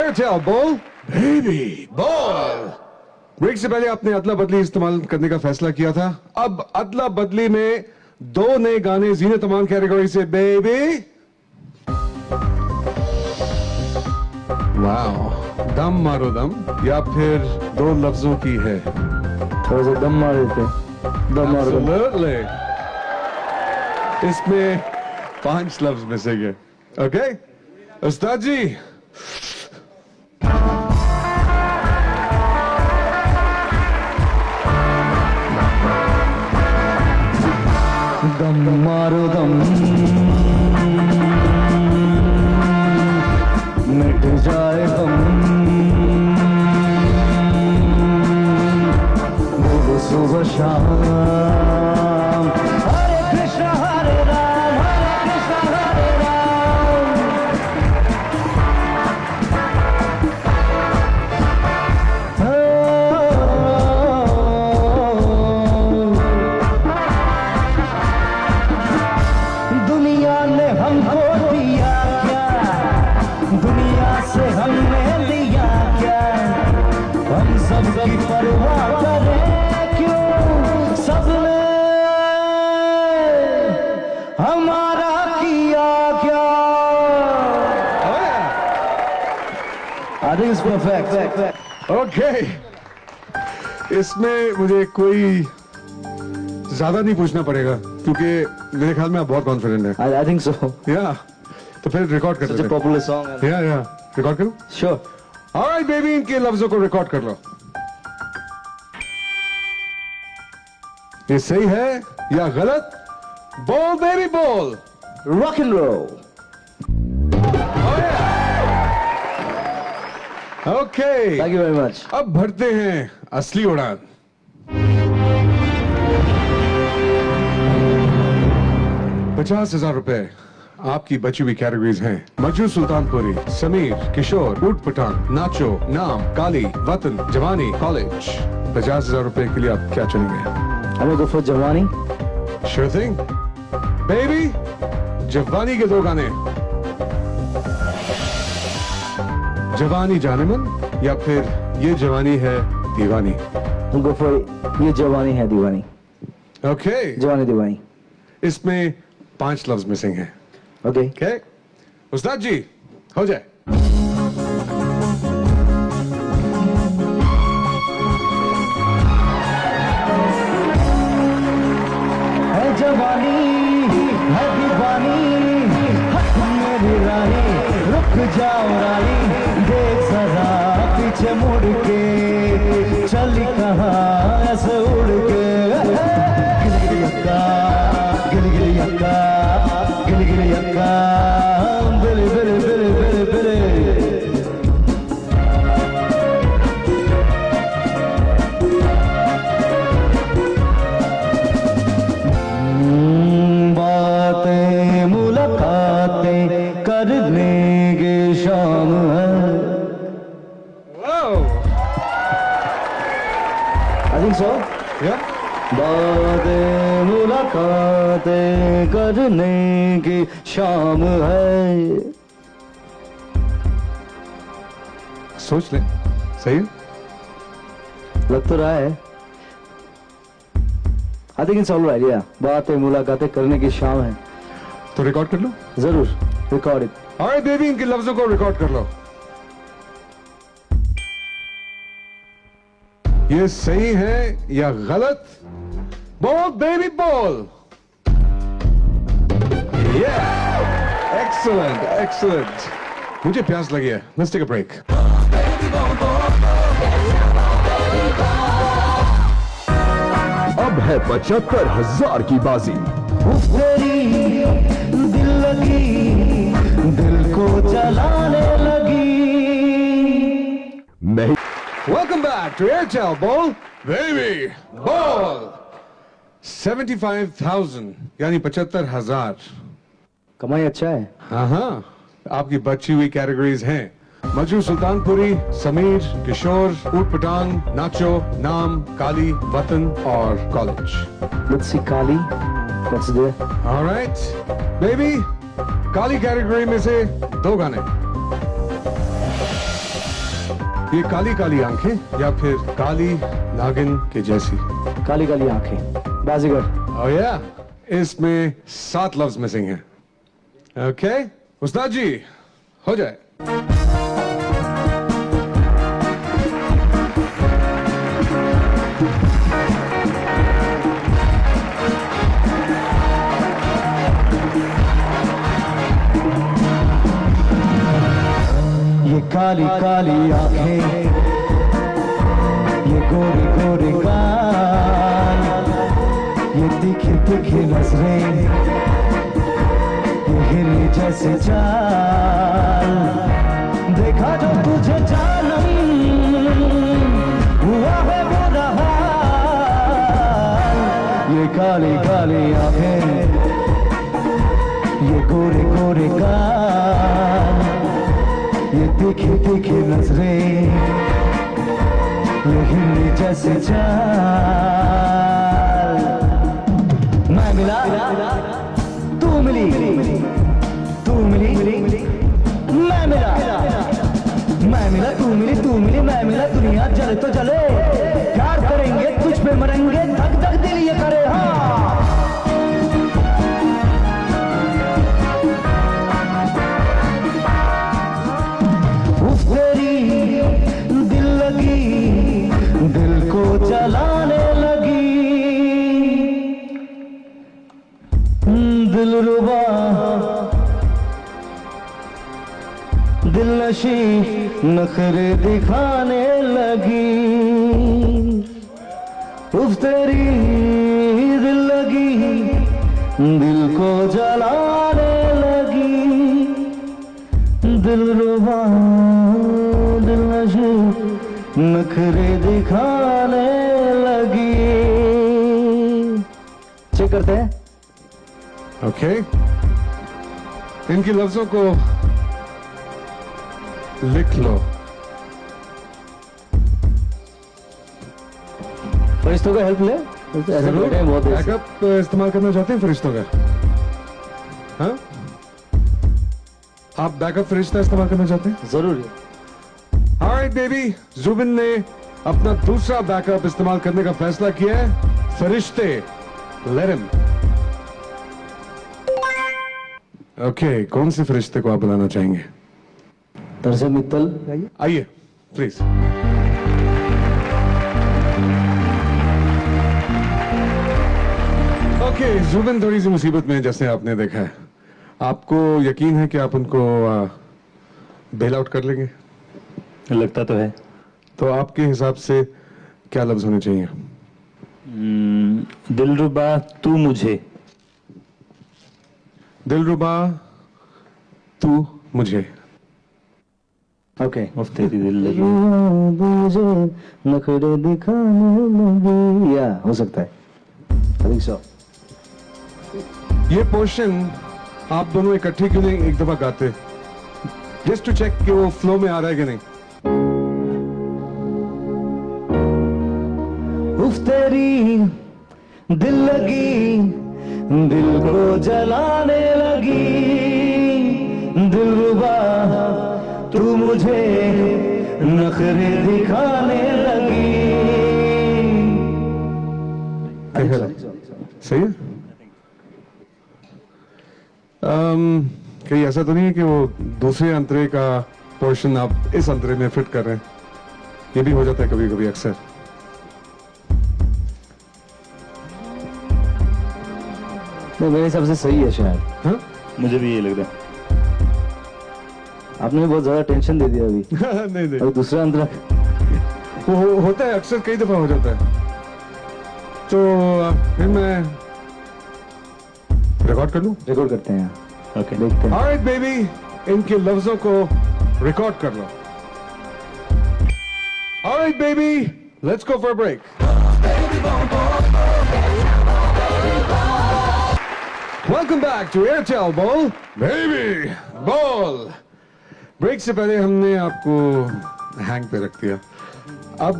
Airtel बोल baby बोल। Break से पहले आपने अदला बदली इस्तेमाल करने का फैसला किया था। अब अदला बदली में दो नए गाने जीनत अमान कैटेगरी से बेबी। वाओ, दम मारो दम या फिर दो लफ्जों की है? थोड़ा सा दम मार देते हैं। दम मारो दम। Absolutely. इसमें 5 लफ्ज में से गए। ओके उस्ताद जी, दम मारो दम, मिट जाए हम, वो सुबह शाम। हरे कृष्ण हरे राम, हरे कृष्ण हरे राम। दुनिया ने हमको दिया क्या, दुनिया से हमने लिया क्या, हम सब की परवाह करें क्यों, सबने हमारा किया क्या। I think it's perfect. Okay इसमें मुझे कोई ज्यादा नहीं पूछना पड़ेगा क्योंकि मेरे ख्याल में आप बहुत कॉन्फिडेंट हैं। I think so. या तो फिर रिकॉर्ड कर Such a लेते popular song. हैं। या रिकॉर्ड करो। Sure. ऑलराइट बेबी, इनके लफ्जों को रिकॉर्ड कर लो। ये सही है या गलत? बोल बेबी बोल। Rock and roll. Okay Thank you very much. अब भरते हैं असली उड़ान। ₹50,000 आपकी बची हुई कैटेगरीज हैं मजू सुल्तानपुरी, समीर, किशोर, ऊट पठान, नाचो, नाम, काली, वतन, जवानी, कॉलेज। ₹50,000 के लिए आप क्या चुनेंगे? I'm gonna go for Jawani. Sure thing. Baby, जवानी के 2 गाने, जवानी जानेमन या फिर ये जवानी है दीवानी। I'm go for ये जवानी है दीवानी। ओके जवानी दीवानी। इसमें 5 लफ्ज मिसिंग हैं। Okay. ओके उस्ताद जी, हो जाए। है जवानी है दीवानी, हक मेरी रानी, रुक जाओ रानी, देख जरा पीछे मुड़ के, चली कहाँ ऐसे उड़ के। गिली अक्का, गिली अक्का, गिली अक्का, बिली बिली बिली बिली बिली। बातें मुलाकातें करने की शाम है। I think so. Yeah. बातें मुलाकातें करने की शाम है। सोच ले, सही है? लग तो रहा है। I think it's all right, yeah. बातें मुलाकातें करने की शाम है। तो रिकॉर्ड कर लो। जरूर रिकॉर्ड इट। ऑलराइट बेबी, इनके लफ्जों को रिकॉर्ड कर लो। ये सही है या गलत? बोल बेबी बोल। Excellent excellent. मुझे प्यास लगी है, लेट्स टेक अ ब्रेक। अब है 75,000 की बाजी। तेरी दिल लगी, दिल को जलाने लगी। नहीं, Welcome back to Airtel Bowl, baby Bowl। 75,000 यानी 75,000। कमाई अच्छा है। हाँ, आपकी बची हुई कैटेगरीज हैं मजू सुल्तानपुरी, समीर, किशोर, ऊट पटांग, नाचो, नाम, काली, वतन और college. Let's see Kali. What's there? Alright baby, Kali category में से 2 गाने। ये काली काली आंखें या फिर काली नागिन के जैसी? काली काली आंखें, बाजीगर। Oh yeah, इसमें 7 लफ्ज मिसिंग हैं। ओके उस्ताद जी, हो जाए। ये काली काली आंखें, ये गोरे गोरे गाल, ये तीखी तीखी नजरें, ये हिरनी जैसे चाल, देखा जो तुझे जानम हुआ है बुरा हाल। ये काली काली आंखें, ये गोरे गोरे गाल, ये तीखी तीखी नजरें, ये हिरनी जैसे चाल। मैं मिला, तू मिली, तू मिली, मैं मिला, मैं मिला, तू मिली, तू मिली, मैं मिला। दुनिया जले तो जले, प्यार करेंगे तुझ पे मरेंगे, धक धक दिल ये करे। हाँ तेरी दिल लगी, दिल को जलाने लगी, दिल रुबा, दिल नशी नखरे दिखाने लगी। उफ तेरी दिल लगी, दिल को जलाने लगी, दिल रुबा, दिल नशी नखरे दिखाने लगी। चेक करते हैं। ओके इनकी लफ्जों को लिख लो। फरिश्तों का हेल्प ले, ऐसे बैठे हैं बहुत देर से। बैकअप इस्तेमाल करना चाहते हैं फरिश्तों का? हाँ, आप बैकअप फरिश्ता इस्तेमाल करना चाहते हैं? जरूर। ऑलराइट बेबी, जुबिन ने अपना दूसरा बैकअप इस्तेमाल करने का फैसला किया है। फरिश्ते, लेट हिम। ओके, कौन से फरिश्ते को आप बुलाना चाहेंगे? तरसे मित्तल आइए प्लीज। ओके जुबिन थोड़ी सी मुसीबत में है, जैसे आपने देखा है। आपको यकीन है कि आप उनको बेल आउट कर लेंगे? लगता तो है। तो आपके हिसाब से क्या लफ्ज होने चाहिए? दिलरुबा तू मुझे। दिलरुबा तू मुझे। ओके। उफ तेरी दिल लगी। मुझे नखरे दिखाने लगी, या हो सकता है। I think so. ये पोर्शन आप दोनों इकट्ठे क्यों नहीं एक दफा गाते, जस्ट टू चेक कि वो फ्लो में आ रहा है कि नहीं? उफ तेरी दिल लगी, दिल को जलाने लगी, दिलरुबा तू मुझे नखरे दिखाने लगी। सही है। कहीं ऐसा तो नहीं है कि वो दूसरे अंतरे का पोर्शन आप इस अंतरे में फिट कर रहे हैं? ये भी हो जाता है कभी कभी, अक्सर। तो मेरे हिसाब से सही है शायद। हाँ? मुझे भी ये लग रहा है। आपने भी बहुत ज्यादा टेंशन दे दिया अभी। नहीं नहीं, और दूसरा अंतरा वो होता है अक्सर, कई दफा हो जाता है। तो फिर मैं रिकॉर्ड कर लूं? रिकॉर्ड करते हैं। ओके देखते हैं। ऑलराइट बेबी, इनके लफ्जों को रिकॉर्ड कर लो। Alright baby, let's go for break. Welcome back to Airtel ball baby ball. Break से पहले हमने आपको हैंग पे रख दिया। अब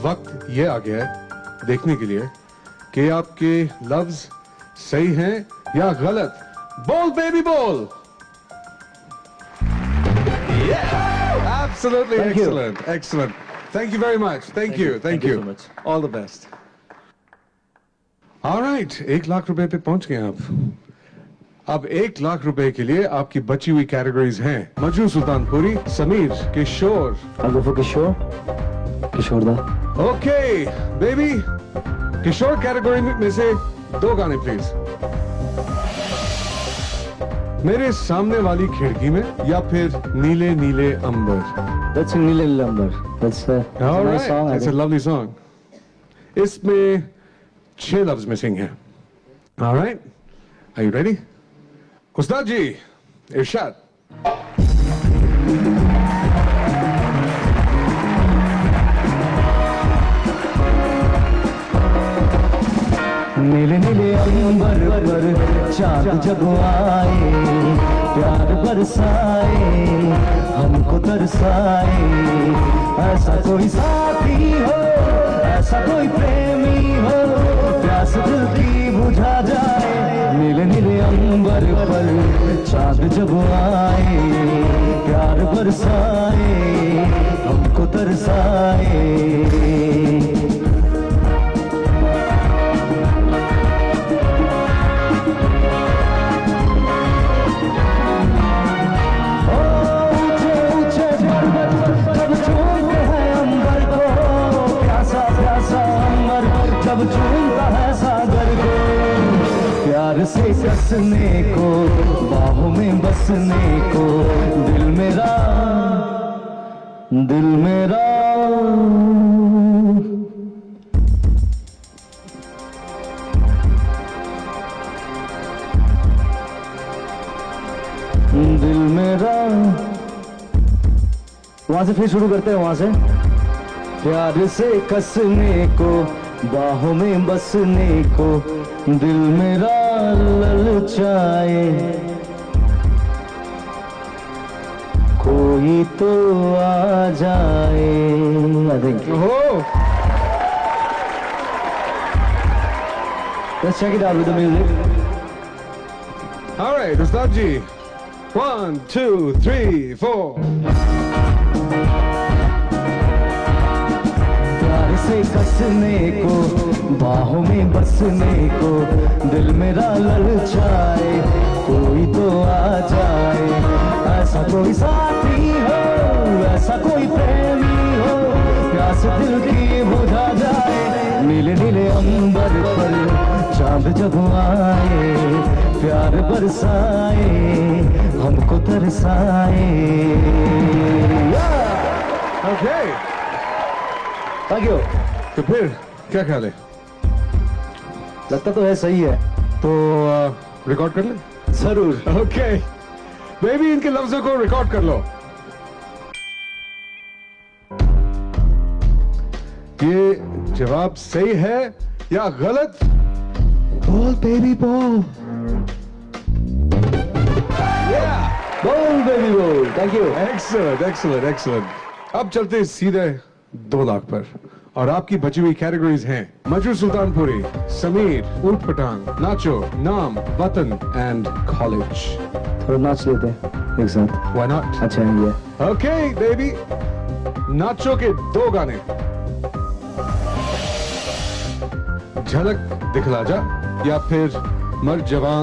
वक्त ये आ गया है देखने के लिए कि आपके लफ्ज सही हैं या गलत। Ball baby ball. Absolutely Thank you. excellent. Excellent. Thank you very much. Thank you. Thank you. so much. All the best. All right. 1 lakh रुपए पे पहुंच गए आप. अब 1 लाख रुपए के लिए आपकी बची हुई कैटेगरीज हैं Majrooh Sultanpuri, Sameer, Kishore. I'll go for Kishore. Kishore da. Okay baby, Kishore category में से 2 गाने प्लीज. मेरे सामने वाली खिड़की में या फिर नीले नीले अंबर. That's a Nile Lumber. That's a All nice right, song. I it's a think. lovely song. इसमें 6 लफ्ज मिसिंग हैं. All right, are you ready? उस्ताद जी, इरशाद. नीले नीले अंबर पर चांद जब आए, प्यार बरसाए, हमको तरसाए. ऐसा कोई साथी हो, ऐसा कोई प्रेमी हो, प्यास दिल की बुझा जाए. नीले नीले अंबर पर चांद जब आए, प्यार बरसाए, हमको तरसाए. जब चूमता है सागर को, प्यार से कसने को, बाहों में बसने को, दिल मेरा, दिल मेरा. दिल मेरा. वहां से फिर शुरू करते हैं, वहां से. प्यार से कसने को, बाहों में बसने को, दिल मेरा ललचाए. कोई तो आ जाए. I think. Oh, Let's check it out with the music. all right, उस्ताद जी. 1, 2, 3, 4. प्यार से कसने को, बाहों में बसने को, दिल मेरा ललचाए. कोई तो आ जाए. ऐसा कोई साथी हो, ऐसा कोई प्रेमी हो, प्यास दिल की बुझा जाए. नीले नीले अंबर पर चांद जब आए, प्यार बरसाए, हमको तरसाए. Okay. Thank you. तो फिर क्या ख्याल है? लगता तो है सही है. तो रिकॉर्ड कर ले. जरूर. ओके बेबी, इनके लफ्जों को रिकॉर्ड कर लो. ये जवाब सही है या गलत? बोल बेबी बोल. बोल बेबी बोल. Thank you. Excellent excellent excellent. अब चलते हैं सीधे 2 लाख पर और आपकी बची हुई कैटेगरीज हैं मजरू सुल्तानपुरी, समीर, ऊट पटांग, नाचो, नाम, वतन एंड कॉलेज. थोड़ा नाच लेते हैं एक साथ. Why not? अच्छा है ये. ओके बेबी, नाचो के 2 गाने. झलक दिखला जा या फिर मर जवां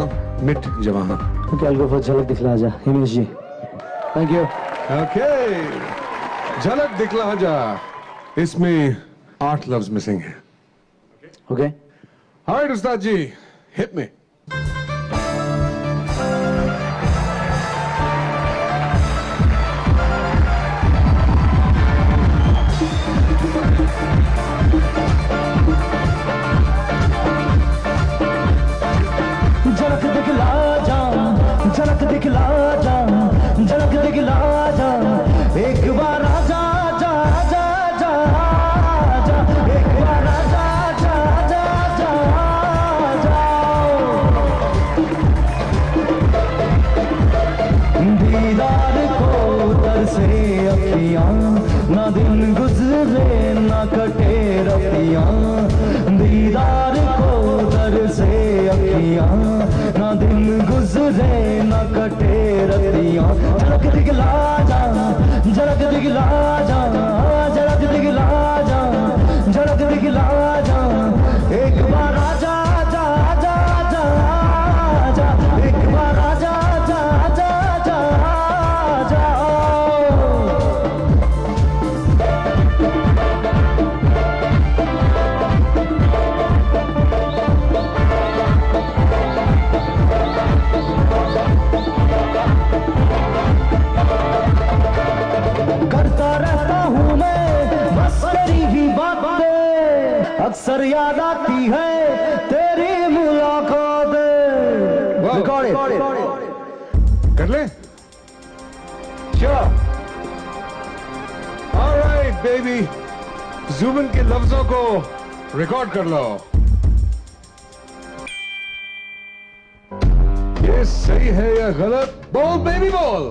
मिट जवां. ओके, I'll go for झलक दिखला जा. Himesh ji. Thank you. Okay, झलक दिखला जा. इसमें 8 लफ्ज मिसिंग हैं. ओके. ऑलराइट उस्ताद जी, हिट में. झलक दिखला जा, झलक दिखला जा, झलक दिखला जा. एक बार आजा, जा जा जा जा. एक बार आजा, जा जा जा जा. दीदार को तरसे अखियां, ना दिन गुजरे ना कटे रतियां. दीदार को तरसे अखियां, ना दिन गुजरे ना कटे रतियां. झलक दिखला जा, झलक दिखला अक्सर याद आती है तेरी मुलाकात। रिकॉर्ड कर ले। Sure. All right, baby. Zubin के लफ्जों को रिकॉर्ड कर लो। ये सही है या गलत? बोल बेबी बोल।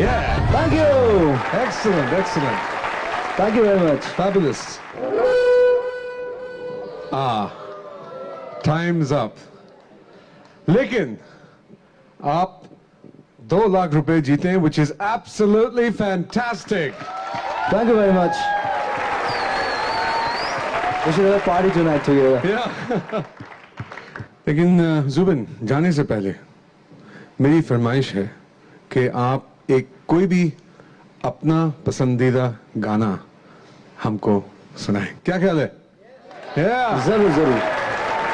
Yeah. Thank you, Excellent, excellent. Thank you very much. Fabulous. Time's up. लेकिन आप 2 लाख रुपए जीते, which is absolutely fantastic. Thank you very much. We should have a party tonight together. Yeah. लेकिन जुबिन, जाने से पहले मेरी फरमाइश है कि आप एक कोई भी अपना पसंदीदा गाना हमको सुनाएं। क्या ख्याल है? Yeah. जरूर जरूर।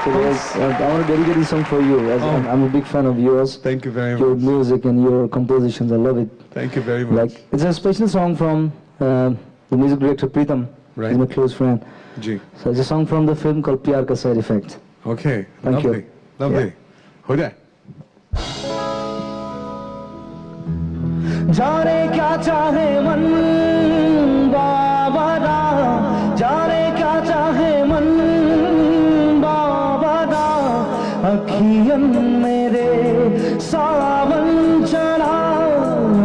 So guys, I want to dedicate this song for you. As I'm a big fan of yours. Thank you very Your much. music and your compositions, I love it. Thank you very much. Like it's a special song from the music director Pritam. Right. He's my close friend. Ji. So it's a song from the film called Pyar Ka Side Effect. Okay. Thank you. Lovely. Lovely. हो जाए। जाने क्या चाहे मन बाबा, जाने क्या चाहे मन बाबा, अखियन मेरे सावन चला,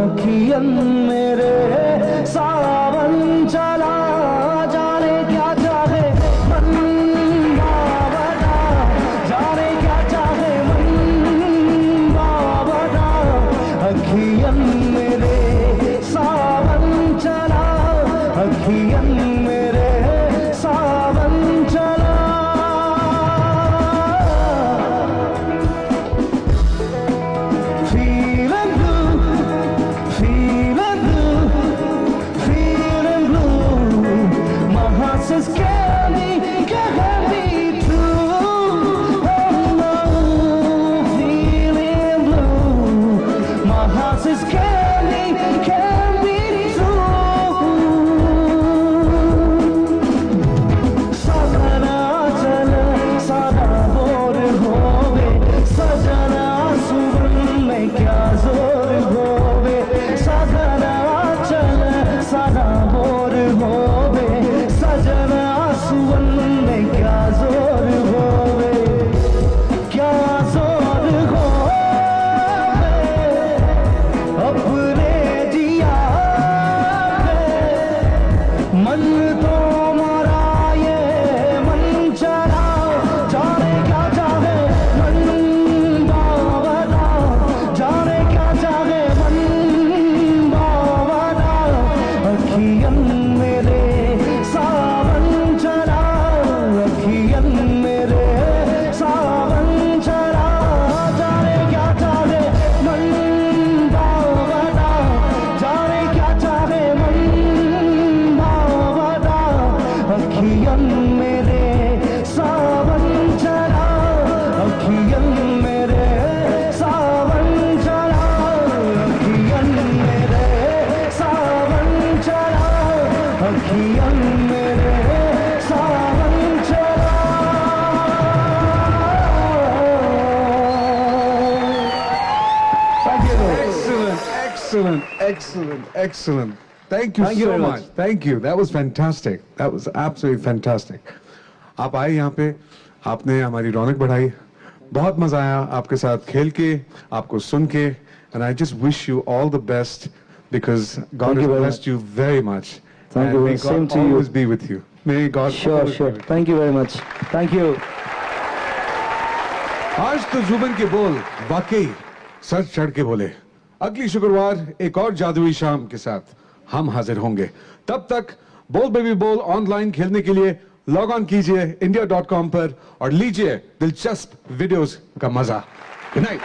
अखियन मेरे सावन चला, जाने क्या चाहे मन बाबा, जाने क्या चाहे मन बाबा, अखियन मेरे सावन चला, अखियन मेरे सावन चला। Feeling blue, feeling blue, feeling blue. My heart says can be true. Oh no, feeling blue. My heart says can be true. सजना चल सदा बोर होवे, सजना सुवन में क्या जोर होवे, सजना चल सदा बोर होवे, सजना सुवन में क्या जोर होवे, क्या जोर होवे, अपने जिया पे मन तो मरा ये मन चला, जाने क्या चाहे मन बाबा, जाने क्या चाहे मन बाबा, अखियन मेरे सावन चला, अखियन मेरे सावन चला, जाने क्या चाहे मन बाबा, जाने क्या चाहे मन बाबा, अखियन मेरे सावन चला, अखियन मेरे सावन चला, अखियन मेरे सावन चला, अखियन मेरे सावन चला। Thank you. Excellent, excellent, excellent, excellent. Thank you Thank you so very much. much. Thank you. That was fantastic. That was absolutely fantastic. आप आए यहाँ पे, आपने हमारी रौनक बढ़ाई, बहुत मजा आया आपके साथ खेल के, आपको सुन के, and I just wish you all the best because God Thank has you very blessed you very much. Thank and you. May Same God to you. always be with you. May God Sure, always sure. be with you. Thank you very much. Thank you. आज तो जुबिन के बोल वाकई sir चढ़ के बोले। अगली शुक्रवार एक और जादुई शाम के साथ हम हाजिर होंगे। तब तक बोल बेबी बोल ऑनलाइन खेलने के लिए लॉग ऑन कीजिए india.com पर और लीजिए दिलचस्प वीडियोस का मजा। Good night.